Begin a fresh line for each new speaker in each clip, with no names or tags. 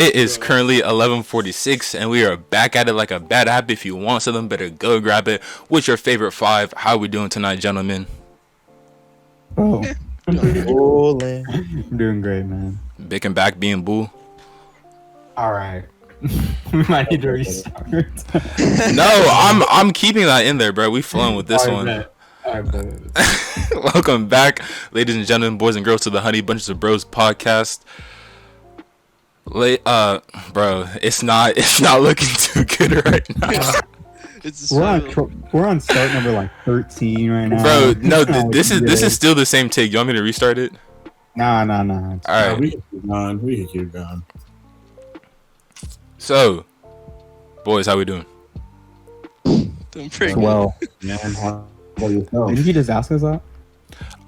It is currently 11:46, and we are back at it like a bad habit. If you want something, better go grab it. What's your favorite five? How we doing tonight, gentlemen?
Oh,
Rolling.
I'm doing great, man.
Big and back being bull.
All right. We might need to restart.
No, I'm keeping that in there, bro. We flowing with this one.
I bet.
Welcome back, ladies and gentlemen, boys and girls, to the Honey Bunches of Bros podcast. Bro, it's not looking too good right now.
We're on start number like 13 right now.
Bro, no, this is still the same take. You want me to restart it?
Nah.
All right.
We can keep going.
So, boys, how we doing?
Doing pretty
well.
Man, how about yourself?
Didn't you just ask us that?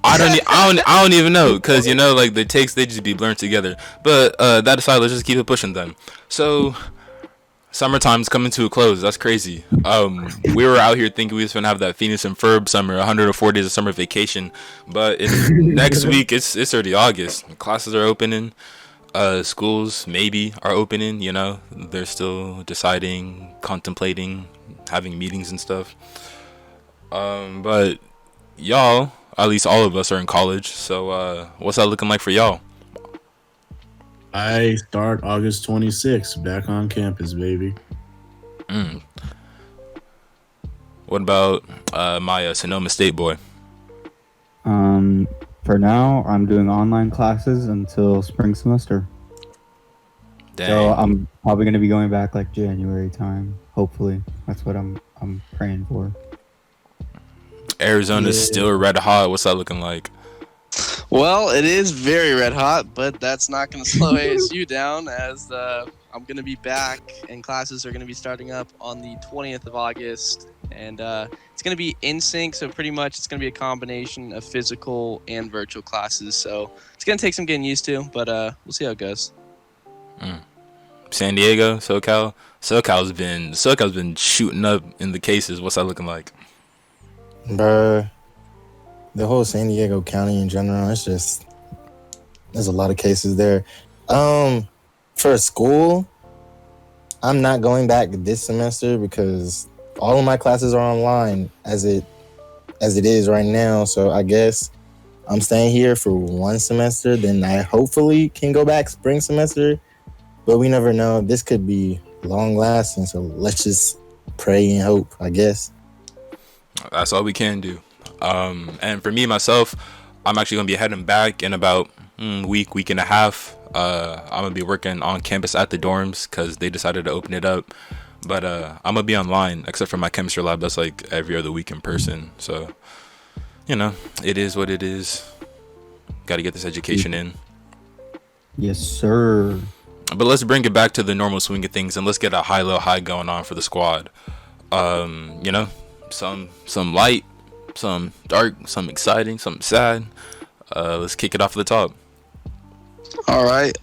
I don't even know, because like the takes, they just be blurred together. But that aside, let's just keep it pushing then. So, summertime's coming to a close. That's crazy. We were out here thinking we was gonna have that Phoenix and Ferb summer, 104 days of summer vacation, but next week it's already August. Classes are opening. Schools maybe are opening. They're still deciding, contemplating, having meetings and stuff. But y'all, at least all of us, are in college. So what's that looking like for y'all?
I start August 26th, back on campus, baby.
What about my Sonoma State boy?
For now, I'm doing online classes until spring semester.
Dang.
So I'm probably gonna be going back like January time. Hopefully, that's what I'm praying for.
Arizona's still red hot. What's that looking like?
Well, it is very red hot, but that's not going to slow ASU down, as I'm going to be back and classes are going to be starting up on the 20th of August. And it's going to be in sync, so pretty much it's going to be a combination of physical and virtual classes. So it's going to take some getting used to, but we'll see how it goes.
San Diego, SoCal's been shooting up in the cases. What's that looking like?
Bruh, the whole San Diego County in general, there's a lot of cases there. For school, I'm not going back this semester because all of my classes are online as it is right now. So I guess I'm staying here for one semester. Then I hopefully can go back spring semester, but we never know. This could be long lasting. So let's just pray and hope, I guess.
That's all we can do. And for me, myself, I'm actually going to be heading back in about week and a half. I'm going to be working on campus at the dorms because they decided to open it up. But I'm going to be online, except for my chemistry lab. That's like every other week in person. So, it is what it is. Got to get this education in.
Yes, sir.
But let's bring it back to the normal swing of things, and let's get a high-low high going on for the squad. Some light, some dark, some exciting, some sad. Let's kick it off at the top.
All right.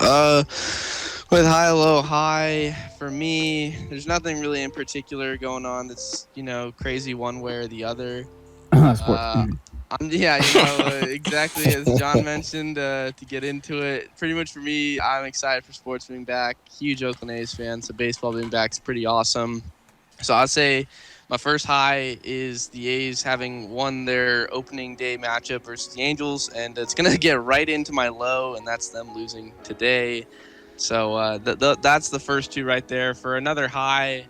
With high, low, high, for me, there's nothing really in particular going on that's, crazy one way or the other. Exactly as John mentioned, to get into it. Pretty much for me, I'm excited for sports being back. Huge Oakland A's fan, so baseball being back is pretty awesome. So I'd say my first high is the A's having won their opening day matchup versus the Angels, and it's going to get right into my low, and that's them losing today. So that's the first two right there. For another high,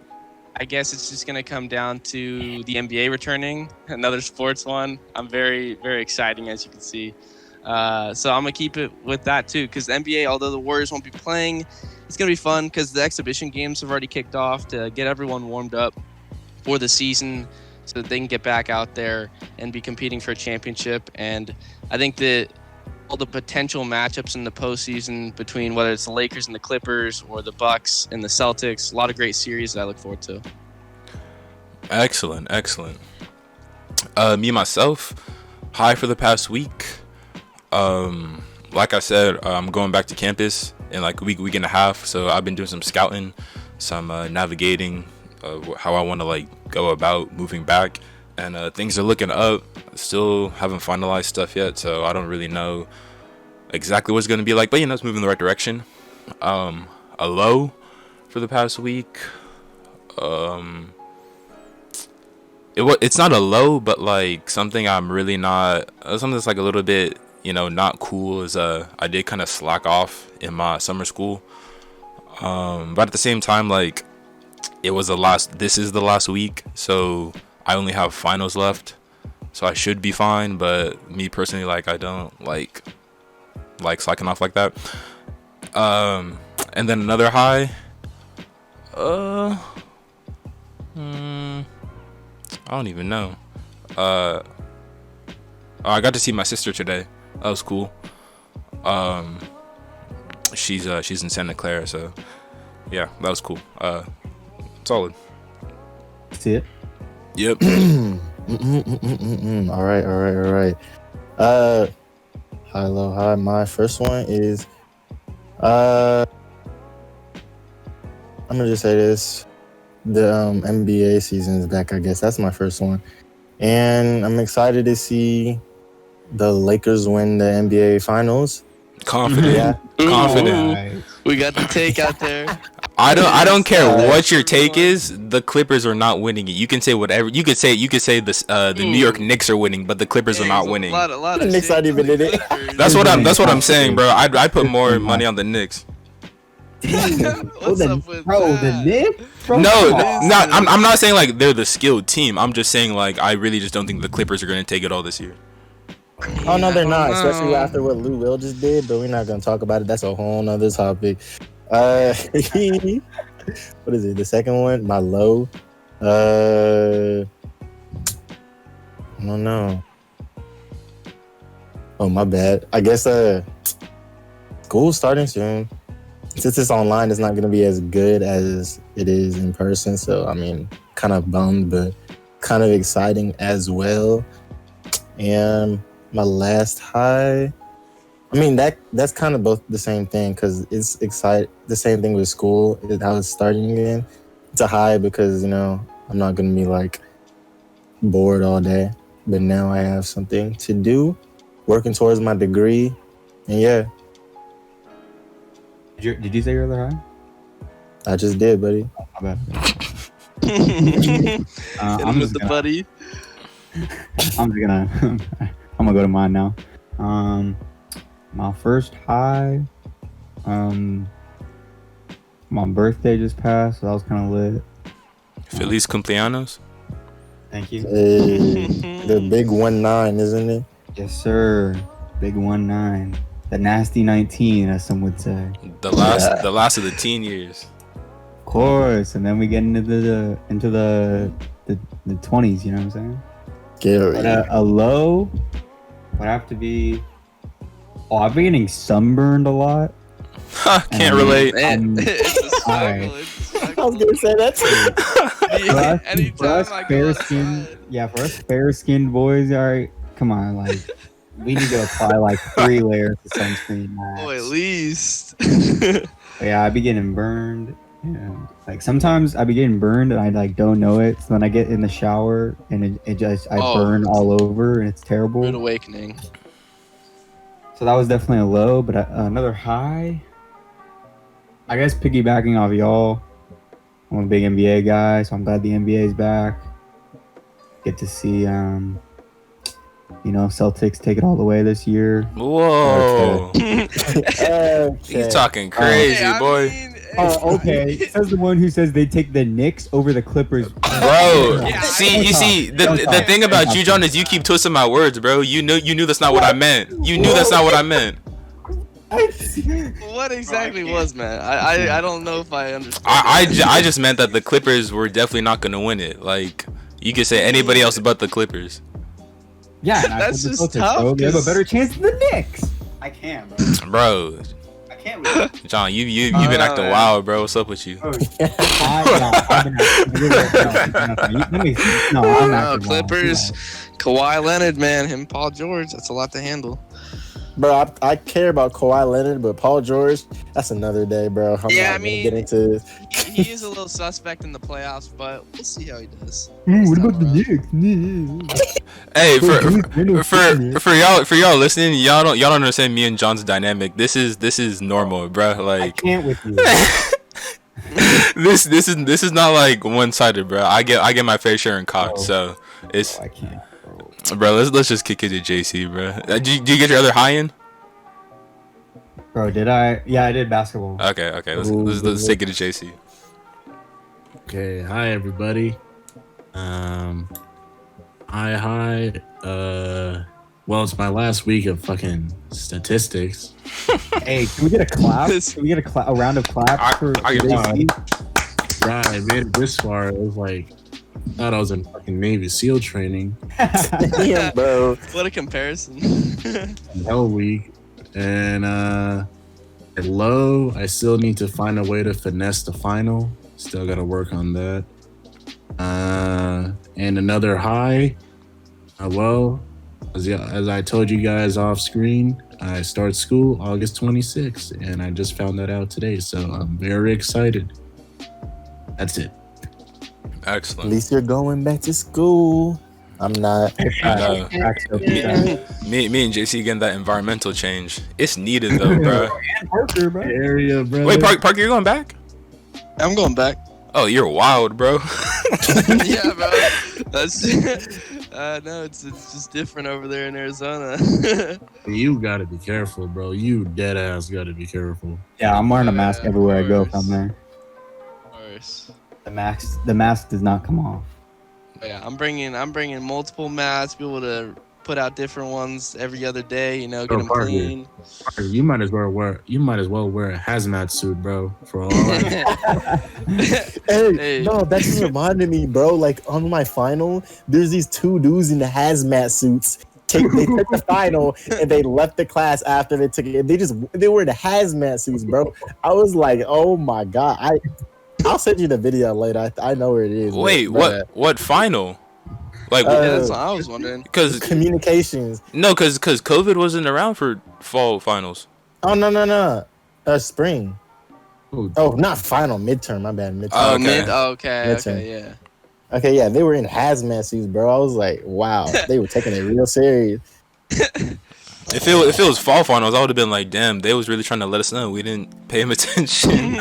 I guess it's just going to come down to the NBA returning, another sports one. I'm very, very exciting, as you can see. So I'm going to keep it with that, too, because the NBA, although the Warriors won't be playing, it's going to be fun because the exhibition games have already kicked off to get everyone warmed up for the season so that they can get back out there and be competing for a championship. And I think that all the potential matchups in the postseason between whether it's the Lakers and the Clippers or the Bucks and the Celtics, a lot of great series that I look forward to.
Excellent. Me, myself, high for the past week. Like I said, I'm going back to campus in like a week and a half. So I've been doing some scouting, some navigating, how I want to go about moving back, and things are looking up. Still haven't finalized stuff yet, so I don't really know exactly what it's going to be like, but it's moving in the right direction. A a low for the past week. It's not a low, but like something I'm really not. Something that's like a little bit, not cool is I did kind of slack off in my summer school. But at the same time, like this is the last week, so I only have finals left, so I should be fine. But me personally, like I don't like slacking off like that. And then another high. I don't even know. I got to see my sister today. That was cool. She's in Santa Clara, so yeah, that was cool. Solid.
See it?
Yep.
All right. High, low, high. My first one is, I'm gonna just say this: the NBA season is back. I guess that's my first one, and I'm excited to see the Lakers win the NBA Finals.
Confident.
Yeah.
Confident.
Right.
We got the take out there.
I don't care what your take is. The Clippers are not winning it. You can say whatever. You could say the New York Knicks are winning, but the Clippers are not winning.
A lot
The
of
Knicks aren't even in it.
That's what I'm saying, bro. I put more money on the Knicks.
What's up with
the
that?
Knicks? Bro,
No,
come on.
I'm not saying like they're the skilled team. I'm just saying like I really just don't think the Clippers are gonna take it all this year.
Oh no, they're not.
I don't
Especially
know.
after what Lou Will just did. But we're not gonna talk about it. That's a whole nother topic. What is it? The second one, my low. I don't know. Oh my bad. I guess school's starting soon. Since it's online, it's not gonna be as good as it is in person. So I mean, kind of bummed, but kind of exciting as well. And my last high, I mean that's kind of both the same thing because it's the same thing with school. How it's starting again. It's a high because I'm not gonna be like bored all day, but now I have something to do, working towards my degree, and yeah,
Did you say your other high?
I just did, buddy.
My bad.
Hit him
I'm
with the buddy.
I'm gonna go to mine now. My first high, my birthday just passed, so that was kind of lit.
Feliz cumpleaños.
Thank you.
The big 19, isn't it?
Yes, sir. Big 19. The nasty 19, as some would say.
The last of the teen years.
Of course, and then we get into the 20s. You know what I'm saying?
Scary.
But a low would have to be. Oh, I've been getting sunburned a lot.
Can't relate.
Man, it's a
Alright.
struggle. It's a struggle.
I was gonna say that too.
For
Anytime
us
I go
fair
outside.
skinned, for us fair skinned boys, all right, come on, like we need to apply like 3 layers of sunscreen max.
Oh, at least.
But yeah, I be getting burned, and like sometimes I be getting burned and I like don't know it. So then I get in the shower and it just I
Oh.
burn all over and it's terrible.
Rude awakening.
So that was definitely a low, but another high. I guess piggybacking off y'all, I'm a big NBA guy, so I'm glad the NBA is back. Get to see, Celtics take it all the way this year.
Whoa. You talking crazy,
Hey, I
boy.
mean,
Oh, okay. Says the one who says they take the Knicks over the Clippers.
Bro,
Yeah,
see, the thing about you, John, is you keep twisting my words, bro. You knew that's not what I meant. You knew that's not what I meant.
What exactly was, man? I don't know if I understand.
I just meant that the Clippers were definitely not gonna win it. Like you could say anybody else but the Clippers.
Yeah, and I
That's
said the
just
Celtics,
tough,
bro. They have a
'cause-
better chance than the Knicks. I can't, bro.
Bro,
I can't. Bro.
John, you've been acting
man.
wild, bro. What's up with you?
I'm
No, Clippers, Kawhi Leonard, man, him, Paul George. That's a lot to handle.
Bro, I care about Kawhi Leonard, but Paul George, that's another day, bro. I'm
Yeah,
not
I
gonna
mean,
get into this.
he is a little suspect in the playoffs, but we'll see how he does.
What
This
about the
time around.
Knicks?
Hey,
Bro,
for y'all listening, y'all don't understand me and John's dynamic. This is normal, bro.
I
Like
can't with you.
this is not like one sided, bro. I get my fair share in COD,
Oh.
so it's
I can't, bro.
bro. Let's just kick it to Jaycee, bro. Do you get your other high in?
Bro, did I? Yeah, I did basketball.
Okay. Let's take it to Jaycee.
Okay, hi everybody. Hi. Well, it's my last week of fucking statistics.
Hey, can we get a clap? Can we get a round of claps for
I get
JC?
Right, I made it this far. It was like, thought I was in fucking Navy SEAL training.
Damn, bro.
What a comparison.
Hell week. And at low, I still need to find a way to finesse the final. Still got to work on that. And another high. Well, as I told you guys off screen, I start school August 26th, and I just found that out today. So I'm very excited. That's it.
At
Excellent.
least you're going back to school. I'm not.
No. Me and JC getting that environmental change. It's needed though, bro.
Parker, bro.
Area, brother.
Wait, Parker, you're going back?
I'm going back.
Oh, you're wild, bro.
Yeah, bro. That's no, it's just different over there in Arizona.
You gotta be careful, bro. You dead ass gotta be careful.
Yeah, I'm wearing a mask
Yeah,
everywhere I
of
go
course.
from there.
Of course.
The mask does not come off.
But yeah, I'm bringing multiple mats, be able to put out different ones every other day. You know, get them
Parker.
clean.
You might as well wear a hazmat suit, bro. For all I
Hey,
Hey.
no, that just reminded me, bro. Like on my final, there's these two dudes in the hazmat suits. They took the final and they left the class after they took it. They were in the hazmat suits, bro. I was like, oh my god. I'll send you the video later. I know where it is.
Wait,
but,
what final? Like,
Yeah, that's what I was wondering.
because
communications.
because COVID wasn't around for fall finals.
Oh no. Spring.
Oh,
Oh, not final, midterm. My bad, midterm.
Oh,
Okay.
okay,
Midterm.
yeah.
Okay, yeah, they were in hazmat suits, bro. I was like, wow, they were taking it real serious.
If it was fall finals, I would have been like, damn, they was really trying to let us know. We didn't pay him attention.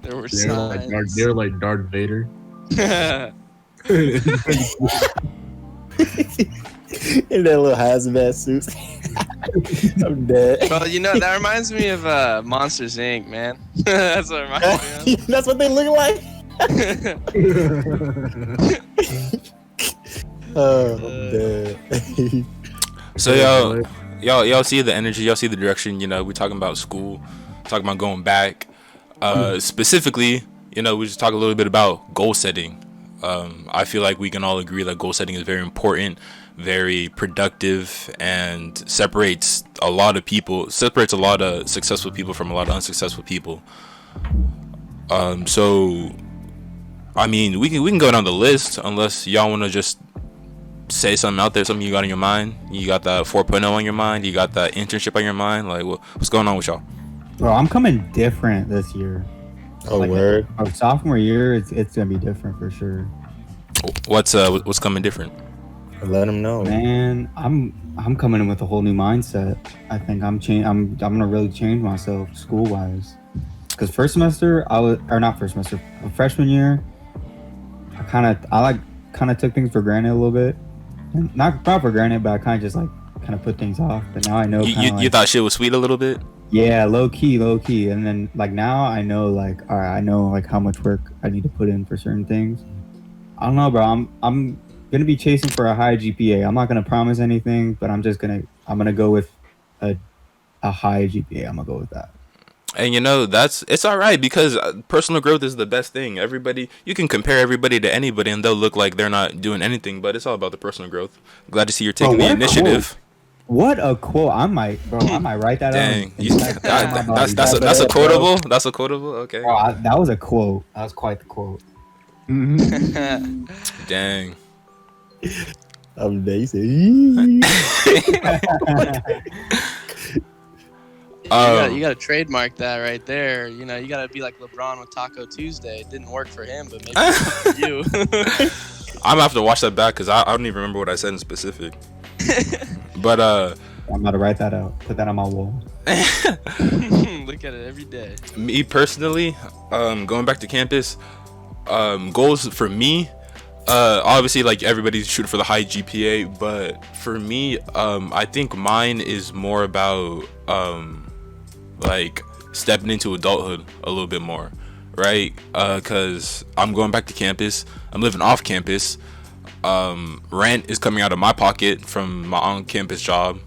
There were
they're like Darth Vader.
signs.
In their little hazmat suits. I'm dead.
Well, you know, that reminds me of Monsters Inc., man. That's what it reminds me
That's what they look like. Oh, I'm dead.
So y'all see the energy, y'all see the direction. You know, we're talking about school, talking about going back. Specifically, you know, we just talk a little bit about goal setting. I feel like we can all agree that goal setting is very important, very productive, and separates a lot of successful people from a lot of unsuccessful people. So I mean, we can go down the list unless y'all want to just say something out there, something you got on your mind. You got that 4.0 on your mind. You got that internship on your mind. Like, what's going on with y'all?
Bro, I'm coming different this year.
Oh,
Like,
word.
Our sophomore year, it's gonna be different for sure.
What's coming different?
Let them know.
Man, I'm coming in with a whole new mindset. I think I'm gonna really change myself school wise. Cause first semester freshman year, I kind of took things for granted a little bit, and not for granted, but I kind of put things off. But now I know.
You thought shit was sweet a little bit.
Yeah, low key, and then like now I know all right, I know like how much work I need to put in for certain things. I don't know, bro. I'm gonna be chasing for a high GPA. I'm not gonna promise anything, but I'm gonna go with a high GPA. I'm gonna go with that.
And you know, it's all right because personal growth is the best thing. You can compare everybody to anybody and they'll look like they're not doing anything, but it's all about the personal growth. Glad to see you're taking
Bro,
the
what a
initiative.
What a quote! I might write that
Dang,
down.
that's a quotable. That's a quotable. Okay.
Bro, that was a quote. That was quite the quote.
Dang.
They say,
You gotta trademark that right there. You know, you gotta be like LeBron with Taco Tuesday. It didn't work for him, but maybe it worked for you.
I'm gonna have to watch that back because I don't even remember what I said in specific. But
I'm about to write that out. Put that on my wall.
Look at it every day.
me personally, going back to campus, goals for me, obviously like everybody's shooting for the high GPA, but for me, I think mine is more about like stepping into adulthood a little bit more, right? Because I'm going back to campus, I'm living off campus. Rent is coming out of my pocket from my on-campus job.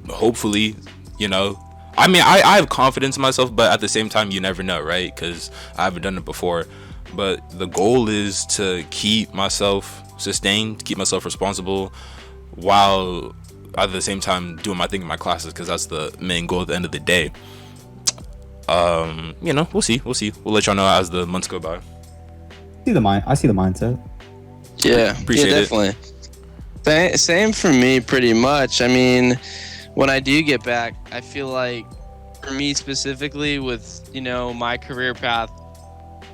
Hopefully, you know, I mean, I have confidence in myself, but at the same time, you never know, right? Because I haven't done it before. But the goal is to keep myself sustained, keep myself responsible, while at the same time doing my thing in my classes, because that's the main goal at the end of the day. You know, we'll see. We'll let y'all know as the months go by.
I see the mindset.
Yeah,
Appreciate it.
Definitely. Same for me, pretty much. I mean, when I do get back, I feel like for me specifically, with my career path,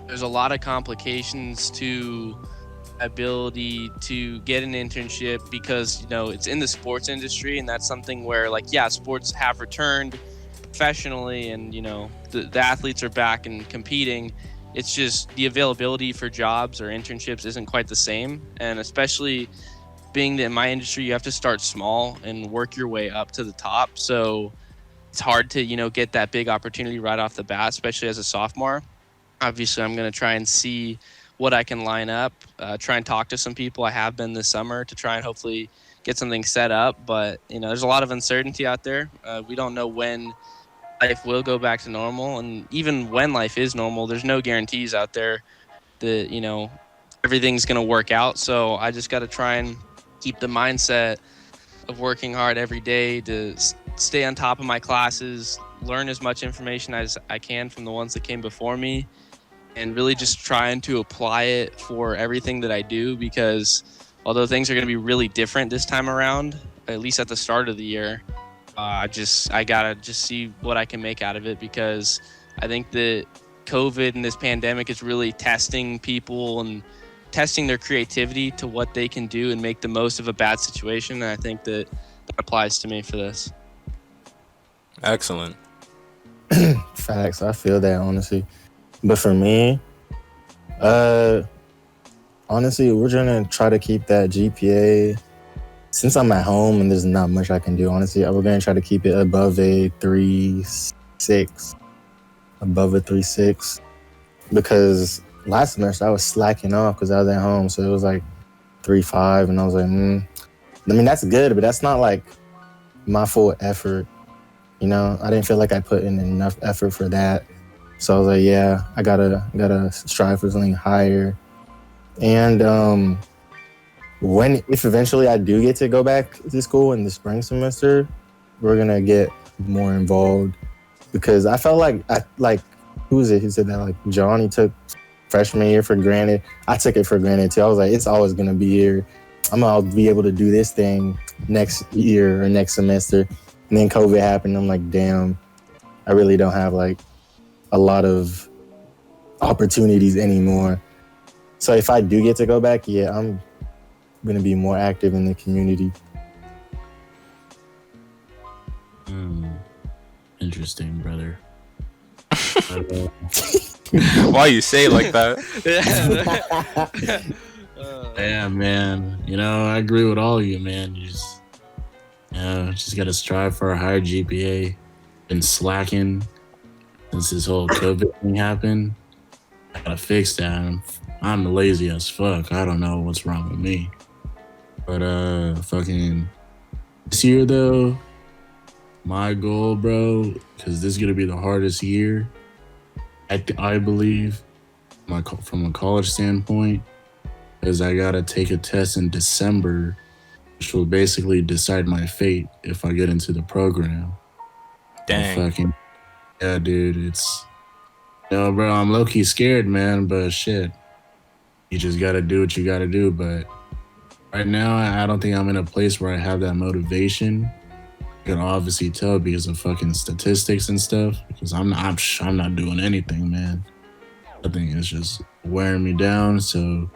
there's a lot of complications to ability to get an internship because it's in the sports industry, and that's something where sports have returned professionally, and the athletes are back and competing. It's just the availability for jobs or internships isn't quite the same, and especially being that in my industry, you have to start small and work your way up to the top. So it's hard to get that big opportunity right off the bat, especially as a sophomore. Obviously, I'm going to try and see what I can line up, try and talk to some people. I have been this summer to try and hopefully get something set up. But, there's a lot of uncertainty out there. We don't know when life will go back to normal. And even when life is normal, there's no guarantees out there that, everything's going to work out. So I just got to try and keep the mindset of working hard every day to stay on top of my classes, learn as much information as I can from the ones that came before me, and really just trying to apply it for everything that I do, because although things are going to be really different this time around, at least at the start of the year, I gotta just see what I can make out of it, because I think that COVID and this pandemic is really testing people and testing their creativity to what they can do and make the most of a bad situation. And I think that applies to me for this.
Excellent.
Facts. I feel that, honestly. But for me, honestly, we're trying to try to keep that GPA. Since I'm at home and there's not much I can do, honestly, we're going to try to keep it above a 3.6. Above a 3.6. Because last semester I was slacking off because I was at home. So it was like 3.5. And I was like, I mean, that's good, but that's not like my full effort. I didn't feel like I put in enough effort for that. So I was like, yeah, I gotta strive for something higher. And if eventually I do get to go back to school in the spring semester, we're gonna get more involved, because I felt like who was it who said that? Like John, he took freshman year for granted. I took it for granted too. I was like, it's always gonna be here. I'm gonna be able to do this thing next year or next semester. And then COVID happened. I'm like, damn, I really don't have like a lot of opportunities anymore. So if I do get to go back, yeah, I'm going to be more active in the community.
Interesting, brother.
Why you say it like that?
Yeah, man. I agree with all of you, man. You just got to strive for a higher GPA. Been slacking since this whole COVID thing happened. I gotta fix that. I'm lazy as fuck. I don't know what's wrong with me. But fucking this year though, my goal, bro, because this is gonna be the hardest year, I believe, from a college standpoint, is I gotta take a test in December, which will basically decide my fate if I get into the program.
Dang.
Yeah, dude, it's bro, I'm low-key scared, man, but shit, you just gotta do what you gotta do. But Right now, I don't think I'm in a place where I have that motivation. You can obviously tell because of fucking statistics and stuff. Because I'm not doing anything, man. I think it's just wearing me down. So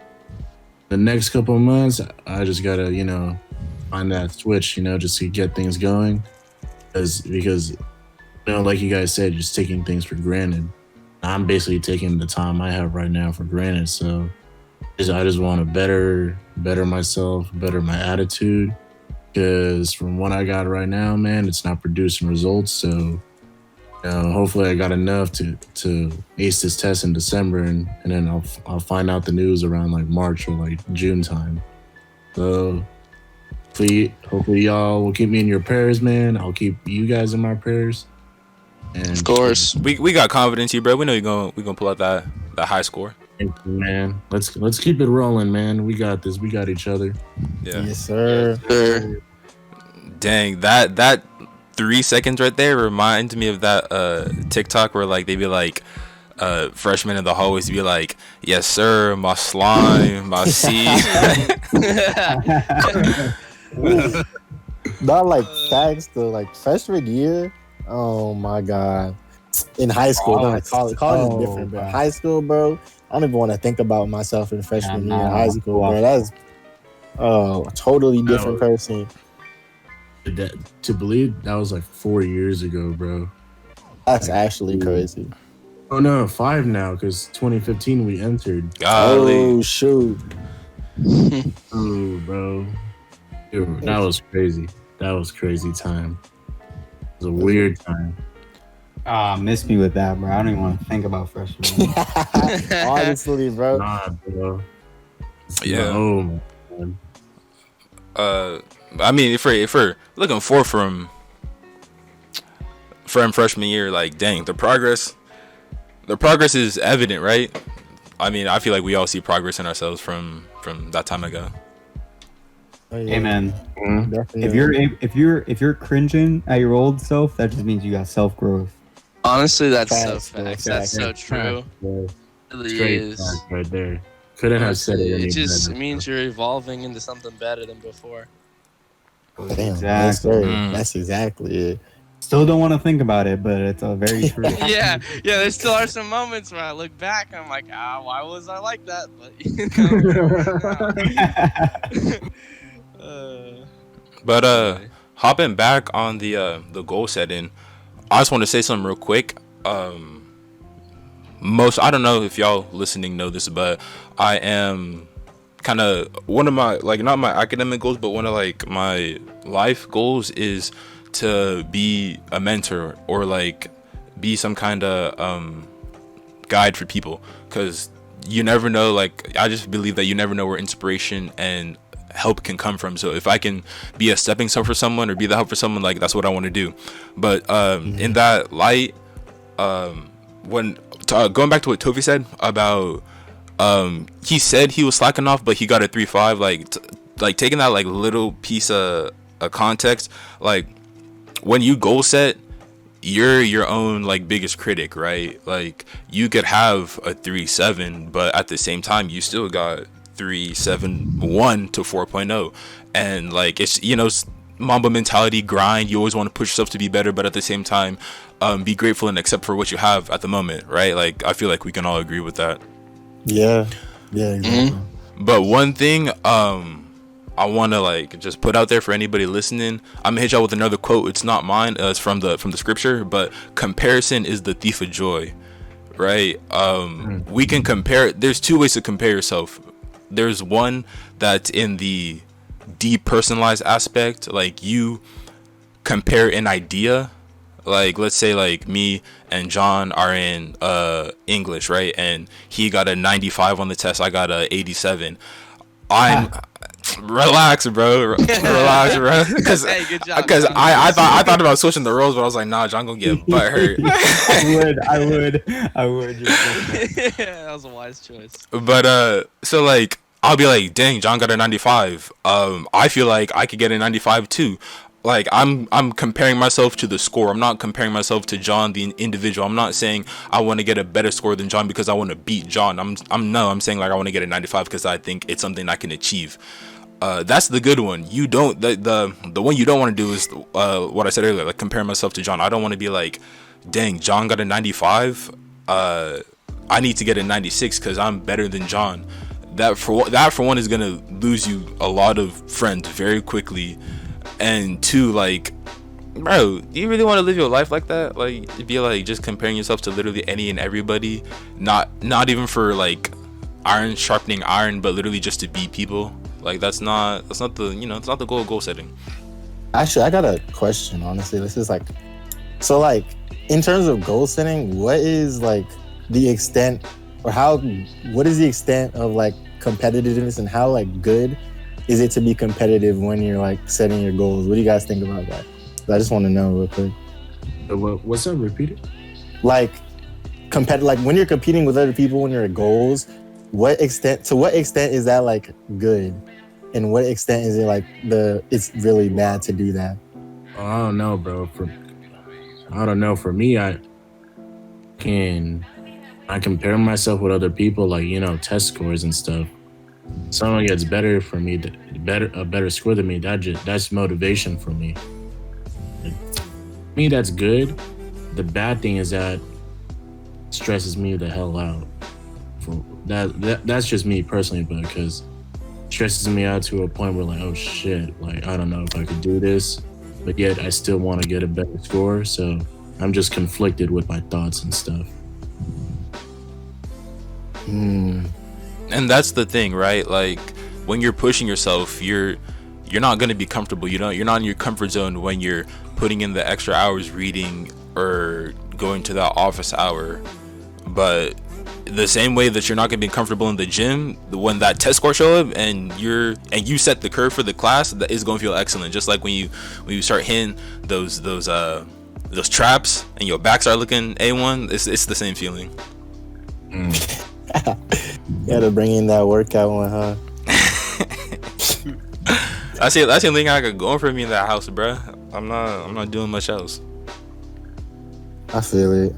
the next couple of months, I just gotta, find that switch, just to get things going. Because like you guys said, just taking things for granted. I'm basically taking the time I have right now for granted. So I just want to better myself, better my attitude. Because from what I got right now, man, it's not producing results. So hopefully I got enough to ace this test in December, and then I'll find out the news around like March or like June time. So hopefully y'all will keep me in your prayers, man. I'll keep you guys in my prayers. And
Of course.
We got confidence here, bro. We know we gonna pull out that high score.
thank you, man. Let's keep it rolling, man. We got this. We got each other.
Yeah.
Yes, sir.
Sure.
Dang, that 3 seconds right there reminds me of that TikTok where like they be like freshmen in the hallways be like, yes sir, my slime, my seed.
Not like facts though. Like freshman year. Oh my god. In high school, not college. College is different, but
God.
high school, bro. I don't even want to think about myself in freshman year in high school, bro. That's a totally different person.
To believe that was like 4 years ago, bro.
That's actually crazy.
Oh no, 5 now, because 2015 we entered.
Golly.
Oh shoot.
Oh, bro. Dude, that was crazy. That was crazy time. It was a weird time.
Miss me with that, bro. I don't even want to think about freshman year.
Honestly, bro.
Nah, bro.
Yeah.
Oh, man.
I mean, if we're looking forward from freshman year, like dang, the progress is evident, right? I mean, I feel like we all see progress in ourselves from that time ago.
Oh, yeah.
Amen.
Definitely.
If you're cringing at your old self, that just means you got self growth.
Honestly, that's
Facts,
so
bro.
facts. That's so
Facts.
true.
Yeah,
It really
straight
is.
fact right there. Couldn't have said it any
It just
better.
means you're evolving into something better than before.
Damn, yes,
Exactly.
sir.
Mm.
That's exactly it.
Still don't want to think about it, but it's a very true.
Yeah, there still are some moments where I look back and I'm like, why was I like that? But
But hopping back on the goal setting, I just want to say something real quick. I don't know if y'all listening know this, but I am kind of one of my, like, not my academic goals, but one of like my life goals is to be a mentor or like be some kind of guide for people, because you never know. Like, I just believe that you never know where inspiration and help can come from. So if I can be a stepping stone for someone or be the help for someone, like, that's what I want to do. But in that light, when going back to what Tofi said about he said he was slacking off, but he got a 3.5, like taking that like little piece of context, like when you goal set, you're your own like biggest critic, right? Like you could have a 3.7, but at the same time you still got 3.71 to 4.0, and like it's Mamba mentality, grind. You always want to push yourself to be better, but at the same time be grateful and accept for what you have at the moment, right? Like I feel like we can all agree with that.
Yeah. Yeah, exactly.
But one thing I want to like just put out there for anybody listening, I'm gonna hit y'all with another quote. It's not mine, it's from the scripture, but comparison is the thief of joy, right? We can compare. There's two ways to compare yourself. There's one that's in the depersonalized aspect, like you compare an idea. Like let's say like me and John are in English, right? And he got a 95 on the test, I got a 87. I'm relax, bro. Relax, bro. Because
Hey, good job,
I thought about switching the roles, but I was like, nah, John gonna get butt hurt.
I would.
that was a wise choice.
But so like I'll be like, dang, John got a 95. I feel like I could get a 95 too. Like I'm comparing myself to the score. I'm not comparing myself to John the individual. I'm not saying I want to get a better score than John because I want to beat John. I'm saying like I want to get a 95 because I think it's something I can achieve. That's the good one. You don't the one you don't want to do is what I said earlier, like compare myself to John. I don't want to be like, dang, John got a 95. I need to get a 96 because I'm better than John. That for one is gonna lose you a lot of friends very quickly, and two, like, bro, do you really want to live your life like that? Like, be like just comparing yourself to literally any and everybody, not even for like iron sharpening iron, but literally just to beat people. Like that's not the it's not the goal setting.
Actually, I got a question. Honestly, this is like, so like in terms of goal setting, what is like the extent, or what is the extent of like competitiveness, and how like good is it to be competitive when you're like setting your goals? What do you guys think about that? I just want to know real quick.
What's up? Repeat it.
Like like when you're competing with other people when you're at goals, to what extent is that like good, and what extent is it like it's really bad to do that?
I don't know, bro. I don't know. For me, I compare myself with other people, like, test scores and stuff. Someone gets better for me, a better score than me. That's motivation for me. Me, that's good. The bad thing is that it stresses me the hell out. That's just me personally, but because it stresses me out to a point where like, oh shit, like I don't know if I could do this, but yet I still want to get a better score. So I'm just conflicted with my thoughts and stuff.
And that's the thing, right? Like when you're pushing yourself, you're not gonna be comfortable. You're not in your comfort zone when you're putting in the extra hours reading or going to that office hour. But the same way that you're not gonna be comfortable in the gym when that test score show up and you set the curve for the class, that is gonna feel excellent. Just like when you start hitting those traps and your back start looking A1, it's the same feeling.
You gotta bring in that workout one, huh?
That's the only thing I got going for me in that house, bruh. I'm not doing much else.
I feel it.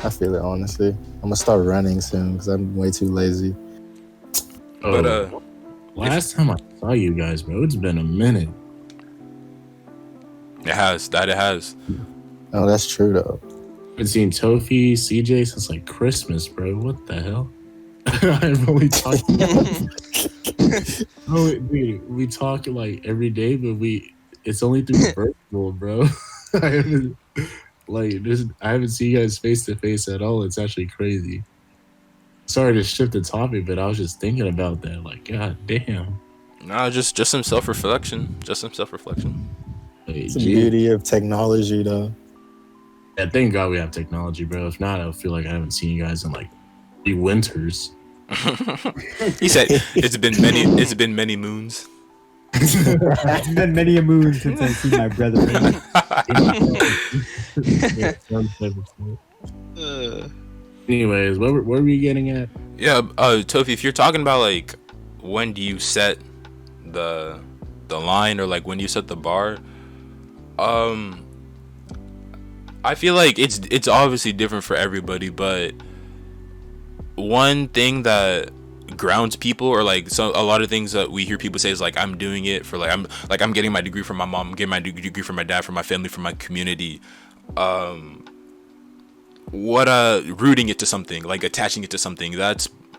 Honestly, I'm gonna start running soon because I'm way too lazy.
But
last time I saw you guys, bro, it's been a minute.
It has.
Oh, that's true though.
I've been seeing Tofi, CJ since like Christmas, bro. What the hell? I've only talked. We talk like every day, but it's only through virtual, bro. I haven't seen you guys face to face at all. It's actually crazy. Sorry to shift the topic, but I was just thinking about that. Like, god damn.
Nah, just some self-reflection.
It's the beauty of technology, though.
Yeah, thank God we have technology, bro. If not, I feel like I haven't seen you guys in like 3 winters.
He said it's been many moons.
It's been many a moon since I've seen my brother.
Anyways, what were we getting at?
Yeah, Tofi, if you're talking about like when do you set the line, or like when you set the bar, I feel like it's obviously different for everybody, but one thing that grounds people, or like a lot of things that we hear people say is like, I'm doing it for I'm getting my degree from my mom, I'm getting my degree from my dad, from my family, from my community. Rooting it to something, like attaching it to something,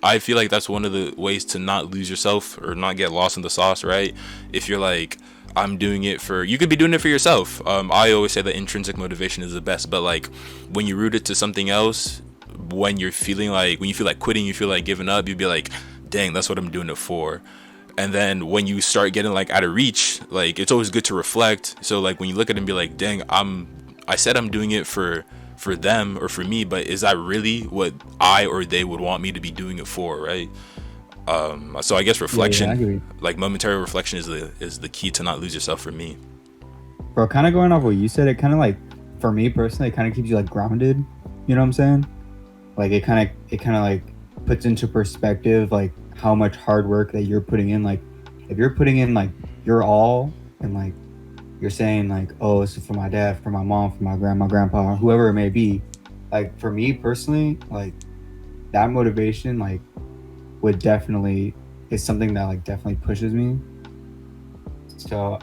I feel like that's one of the ways to not lose yourself or not get lost in the sauce, right? If you're like, I'm doing it you could be doing it for yourself. I always say that intrinsic motivation is the best, but like when you root it to something else, when you feel like quitting, you feel like giving up, you'd be like, dang, that's what I'm doing it for. And then when you start getting like out of reach, like it's always good to reflect. So like when you look at it and be like, dang, I said I'm doing it for them or for me, but is that really what I or they would want me to be doing it for, right? So I guess reflection, like momentary reflection, is the key to not lose yourself for me.
Bro, kind of going off what you said, it kind of like, for me personally, it kind of keeps you like grounded. You know what I'm saying? Like it kind of like puts into perspective like how much hard work that you're putting in. Like if you're putting in like your all, and like you're saying like, oh, this is for my dad, for my mom, for my grandma, grandpa, whoever it may be. Like for me personally, like that motivation like is something that like definitely pushes me. So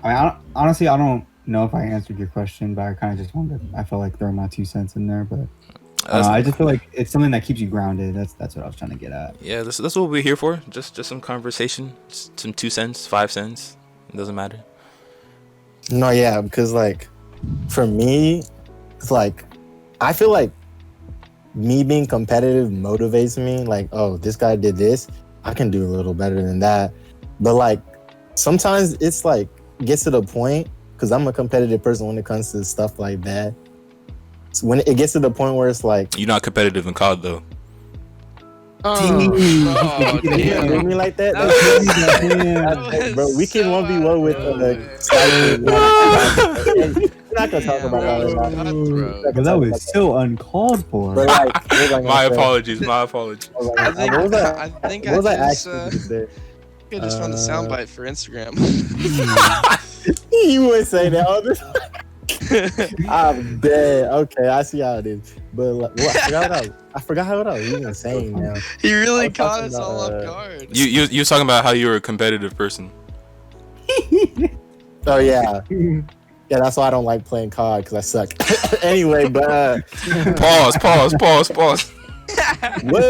honestly, I don't know if I answered your question, but I kind of just wanted. I felt like throwing my 2 cents in there, but I just feel like it's something that keeps you grounded. That's what I was trying to get at.
Yeah, that's what we're here for. Just some conversation, some 2 cents, 5 cents. It doesn't matter.
No, yeah, because like for me, it's like I feel like me being competitive motivates me. Like, oh, this guy did this, I can do a little better than that. But like sometimes it's like gets to the point because I'm a competitive person when it comes to stuff like that. So when it gets to the point where it's like
You're not competitive in COD though.
Oh,
you
damn.
do me like that,
That
bro. We can
so
1v1 with
out of
we're not gonna talk
Damn,
about
that was
that right now.
cutthroat.
But that was so uncalled for.
But like, what was I gonna
My
say?
apologies. My apologies.
What was
I think
what was I
just
actually gonna say?
I just found the soundbite for Instagram.
You would say that all the time. I'm dead. Okay, I see how it is. But like, I forgot what I was even saying now.
He really
I was
caught
talking
us all
about,
off guard.
You was talking about how you were a competitive person.
Oh yeah, yeah. That's why I don't like playing COD because I suck. Anyway, but
Pause.
whoa,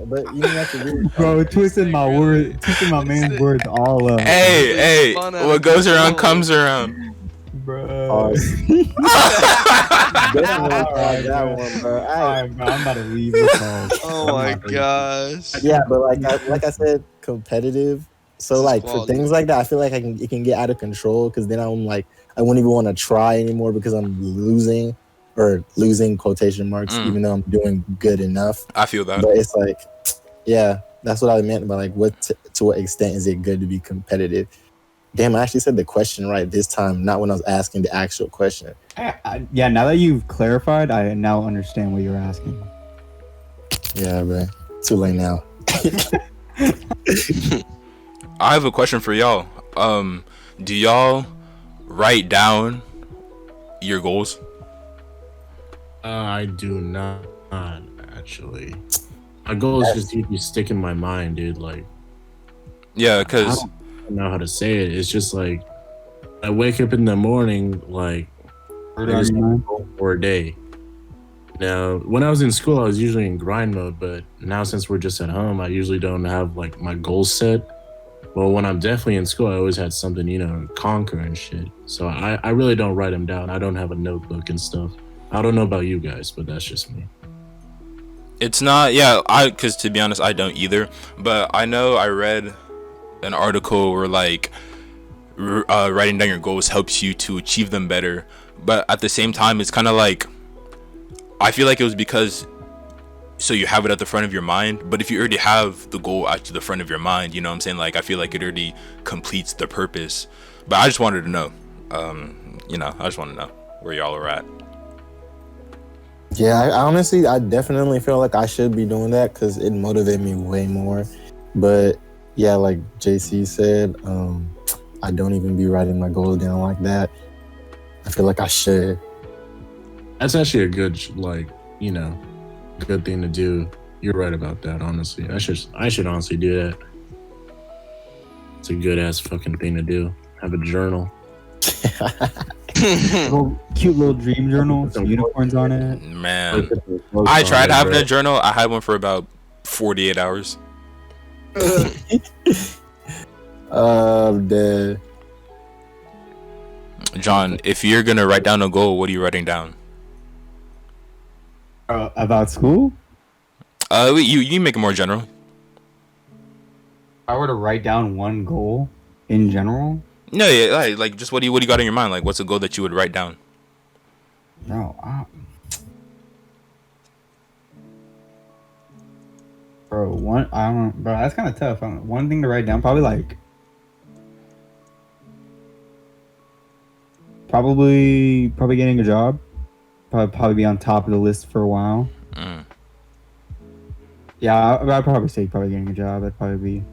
but you didn't have to do it.
Bro, twisting my man's words all up.
Hey,
Fun out
what
of
goes around
control.
comes around.
Bro.
Pause.
Alright,
that
bro.
one, bro.
Alright, bro, I'm about to leave this call.
Oh my gosh.
Yeah, but like I said, competitive. So
This is
like for
quality.
things like that, I feel like it can get out of control because then I'm like I wouldn't even want to try anymore because I'm losing quotation marks, even though I'm doing good enough.
I feel that.
But it's like, yeah, that's what I meant by like to what extent is it good to be competitive? Damn, I actually said the question right this time, not when I was asking the actual question.
Yeah, now that you've clarified, I now understand what you're asking.
Yeah, bro. Too late now.
I have a question for y'all. Do y'all write down your goals?
I do not actually. My goal is just to stick in my mind, dude. Like,
Yeah,
I
because
don't know how to say it. It's just like I wake up in the morning, like I just have a goal for a day. Now, when I was in school, I was usually in grind mode, but now since we're just at home, I usually don't have like my goals set. Well, when I'm definitely in school, I always had something, to conquer and shit. So I really don't write them down. I don't have a notebook and stuff. I don't know about you guys, but that's just me.
it's not. Yeah, because to be honest, I don't either. But I know I read an article where like writing down your goals helps you to achieve them better. But at the same time, it's kind of like I feel like it was because so you have it at the front of your mind. But if you already have the goal at the front of your mind, you know what I'm saying? Like I feel like it already completes the purpose. But I just wanted to know. I just want to know where y'all are at.
Yeah, I definitely feel like I should be doing that because it motivated me way more. But yeah, like Jaycee said, I don't even be writing my goals down like that. I feel like I should.
That's actually a good, good thing to do. You're right about that, honestly. I should honestly do that. It's a good ass fucking thing to do. Have a journal.
Cute little dream journal, some unicorns on it.
Man, I tried having a journal. I had one for about 48 hours.
I'm dead.
John, if you're gonna write down a goal, what are you writing down?
About school?
You make it more general.
If I were to write down one goal in general,
No, yeah, like just what do you got in your mind? Like, what's a goal that you would write down?
no, bro, that's kind of tough. One thing to write down, probably getting a job. Probably be on top of the list for a while. Yeah, I'd probably say getting a job. That'd probably be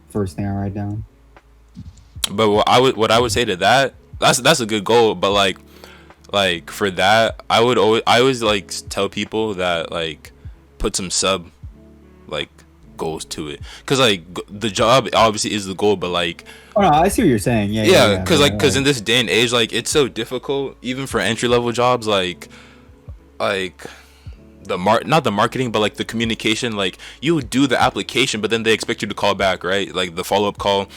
first thing I write down.
But what I would say to that's a good goal. But like for that, I always like tell people that like put some like goals to it, because like the job obviously is the goal, but like
Oh no, I see what you're saying. Yeah,
yeah, because
yeah,
like because in this day and age, like it's so difficult even for entry level jobs, like not the marketing, but like the communication. Like you do the application, but then they expect you to call back, right? Like the follow-up call.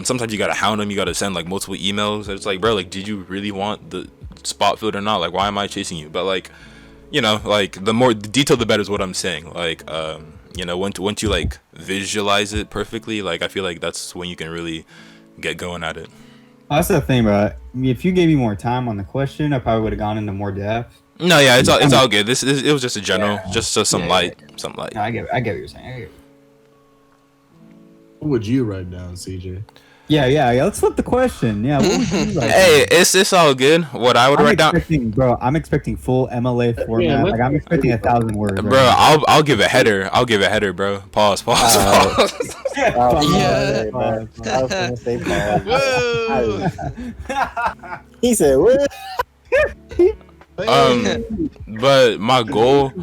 Sometimes you gotta hound them, you gotta send like multiple emails. It's like, bro, like did you really want the spot filled or not? Like why am I chasing you? But like, you know, like the more the detail the better is what I'm saying. Like you know, once you like visualize it perfectly, like I feel like that's when you can really get going at it.
That's the thing, bro. I mean, if you gave me more time on the question, I probably would have gone into more depth.
No, yeah, it's all good. This it was just a general, just some
Yeah,
light,
yeah.
some light.
No, I get what you're saying.
What would you write down, CJ?
Yeah. Let's flip the question. Yeah. What would you like?
Hey, it's all good. What I would write down,
Bro, I'm expecting full MLA format. Like I'm expecting 1,000 words.
bro. I'll give a header. I'll give a header, bro. Pause.
Oh,
Yeah.
man. I was gonna say pause.
Whoa.
He said, "What?"
But my goal,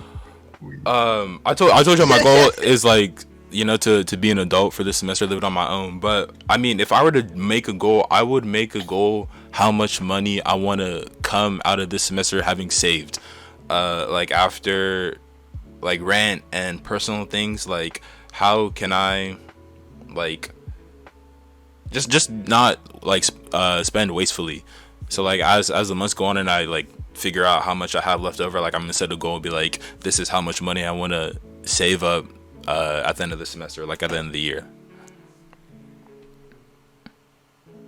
I told you my goal is like, you know, to be an adult for this semester, live it on my own. But I mean, if I were to make a goal, I would make a goal how much money I want to come out of this semester having saved, like after like rent and personal things. Like how can I like just not like spend wastefully. So like as the months go on and I like figure out how much I have left over, like I'm gonna set a goal and be like, this is how much money I want to save up at the end of the semester, like at the end of the year.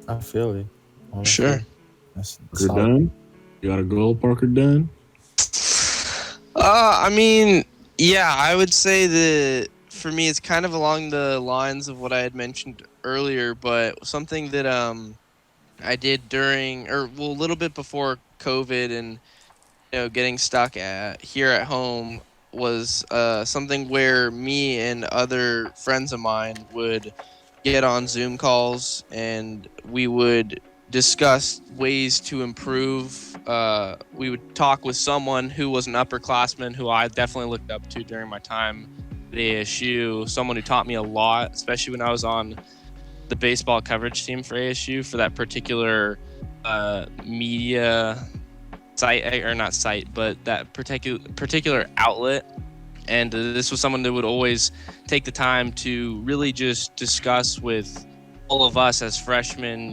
I feel it. Honestly.
Sure.
That's
You're
solid.
done? You got a goal, Parker, done?
I mean, yeah, I would say that for me, it's kind of along the lines of what I had mentioned earlier, but something that I did during, or well, a little bit before COVID, and getting stuck here at home was something where me and other friends of mine would get on Zoom calls and we would discuss ways to improve. We would talk with someone who was an upperclassman who I definitely looked up to during my time at ASU, someone who taught me a lot, especially when I was on the baseball coverage team for ASU for that particular media site, or not site, but that particular outlet. And this was someone that would always take the time to really just discuss with all of us as freshmen,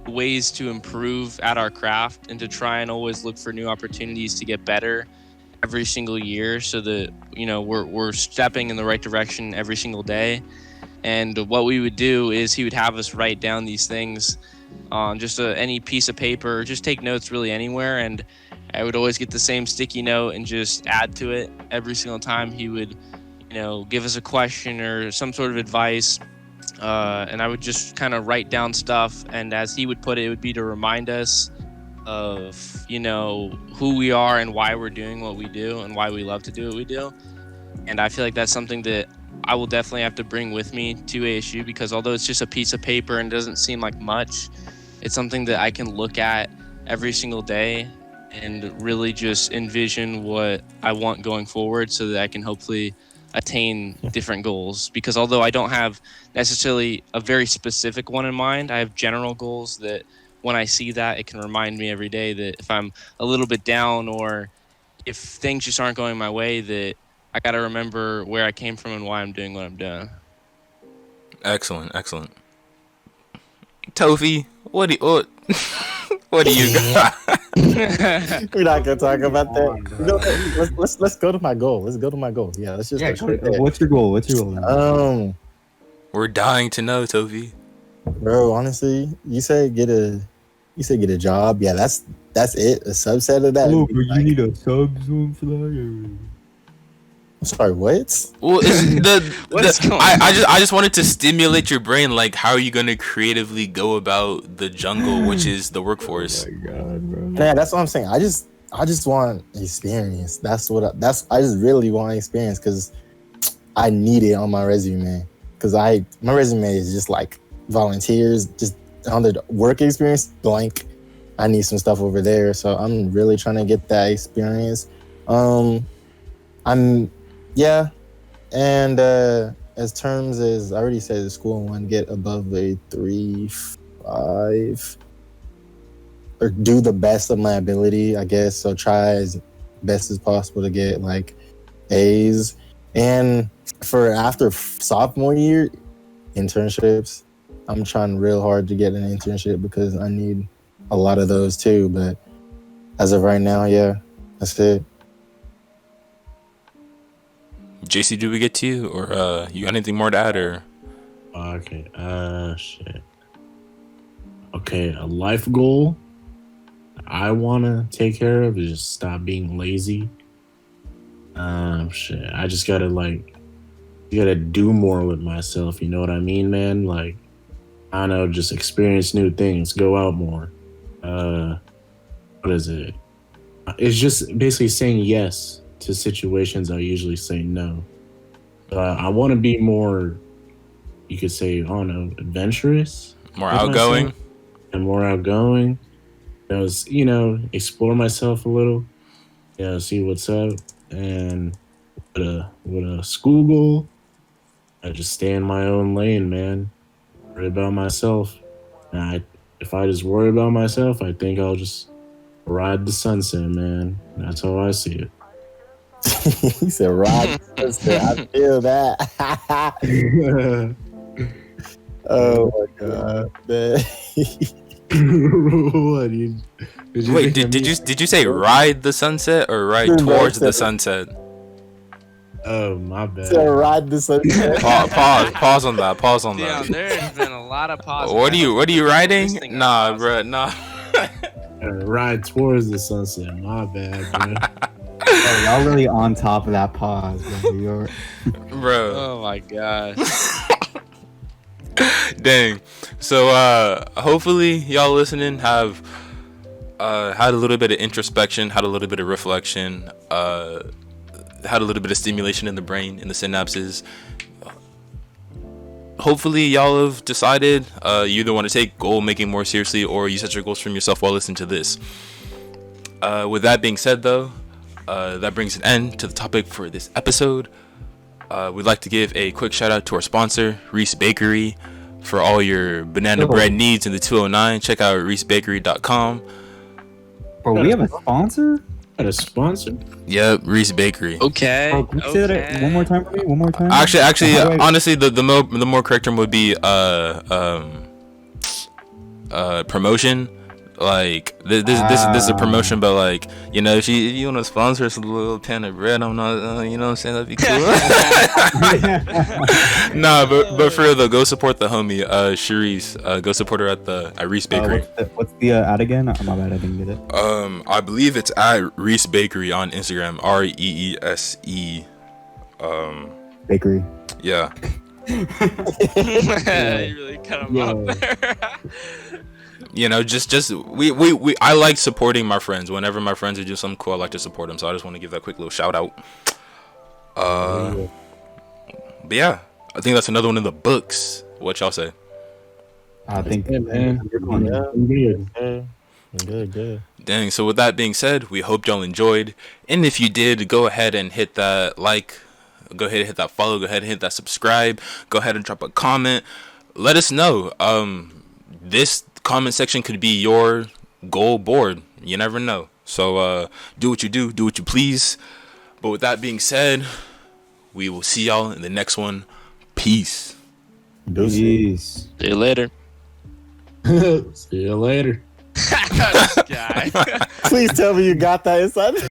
ways to improve at our craft and to try and always look for new opportunities to get better every single year, so that we're stepping in the right direction every single day. And what we would do is he would have us write down these things on just any piece of paper, just take notes really anywhere. And I would always get the same sticky note and just add to it every single time he would, give us a question or some sort of advice. And I would just kind of write down stuff. And as he would put it, it would be to remind us of, who we are and why we're doing what we do and why we love to do what we do. And I feel like that's something that I will definitely have to bring with me to ASU, because although it's just a piece of paper and doesn't seem like much, it's something that I can look at every single day and really just envision what I want going forward, so that I can hopefully attain different goals. Because although I don't have necessarily a very specific one in mind, I have general goals that when I see that, it can remind me every day that if I'm a little bit down or if things just aren't going my way, that I got to remember where I came from and why I'm doing what I'm doing.
Excellent. Tofi, what do you got?
We're not gonna talk about that. Let's go to my goal. Yeah, let's just go there.
What's your goal? Now?
We're dying to know, Tofi.
Bro, honestly, you say get a job. Yeah, that's it. A subset of that.
Oh, but you need a sub Zoom for that.
I'm sorry, what?
Well,
What's going on?
I just wanted to stimulate your brain. Like, how are you gonna creatively go about the jungle, which is the workforce?
Oh my God, bro.
Yeah, that's what I'm saying. I just want experience. I just really want experience, because I need it on my resume. Because my resume is just like volunteers, just under the work experience blank. I need some stuff over there, so I'm really trying to get that experience. And as terms as I already said, the school one, get above a 3.5, or do the best of my ability, I guess. So try as best as possible to get like A's. And for after sophomore year internships, I'm trying real hard to get an internship because I need a lot of those too. But as of right now, yeah, that's it.
Jaycee, do we get to you, or you got anything more to add, or?
Okay. Shit. Okay, a life goal I wanna take care of is just stop being lazy. Shit. I just gotta do more with myself. You know what I mean, man? Like, I don't know, just experience new things, go out more. What is it? It's just basically saying yes to situations I usually say no. I want to be more, you could say, I don't know, adventurous,
More
with
outgoing?
myself, and more outgoing. You know, explore myself a little. See what's up. And with a school goal, I just stay in my own lane, man. Worry about myself. And if I just worry about myself, I think I'll just ride the sunset, man. That's how I see it.
He said, "Rod, I feel that." Oh my god, man.
What,
Wait, did you say ride the sunset or ride towards the sunset?
Oh, my bad.
He said, "Ride the sunset."
Pause on that. Pause on
Damn,
that.
there's been a lot of pauses.
What are you riding?
Listening
Nah,
on
bro, nah.
Ride towards the sunset. My bad, bro.
Oh, y'all really on top of that pause, bro. You're...
Bro.
Oh my gosh.
Dang. So hopefully y'all listening have had a little bit of introspection, had a little bit of reflection, had a little bit of stimulation in the brain, in the synapses. Hopefully y'all have decided you either want to take goal making more seriously or you set your goals from yourself while listening to this. With that being said though, that brings an end to the topic for this episode. We'd like to give a quick shout out to our sponsor, Reese Bakery, for all your banana bread needs in the 209. Check out reesebakery.com.
Bro, we have a sponsor?
Got a sponsor?
Yep, Reese Bakery.
Okay.
Bro, can you say that one more time for me? One more time?
Actually,
How do I-
honestly, the more correct term would be promotion. Like this is a promotion, but like, you know, if you want to sponsor us a little pan of bread, I'm not, you know what I'm saying, that'd be cool. Nah, but for real though, go support the homie Sharice. Go support her at Reese Bakery.
What's the ad again? My bad, I didn't get it.
I believe it's at Reese Bakery on Instagram. REESE.
Bakery.
Yeah.
You really cut him off there.
You know, just we I like supporting my friends. Whenever my friends are doing something cool, I like to support them. So I just want to give that quick little shout out. But yeah, I think that's another one in the books. What y'all say?
I think
man.
Good.
Dang. So with that being said, we hope y'all enjoyed. And if you did, go ahead and hit that like. Go ahead and hit that follow. Go ahead and hit that subscribe. Go ahead and drop a comment. Let us know. This comment section could be your goal board. You never know. So do what you do what you please. But with that being said, we will see y'all in the next one. Peace.
Peace.
See you later.
See you later.
This guy.
Please tell me you got that inside.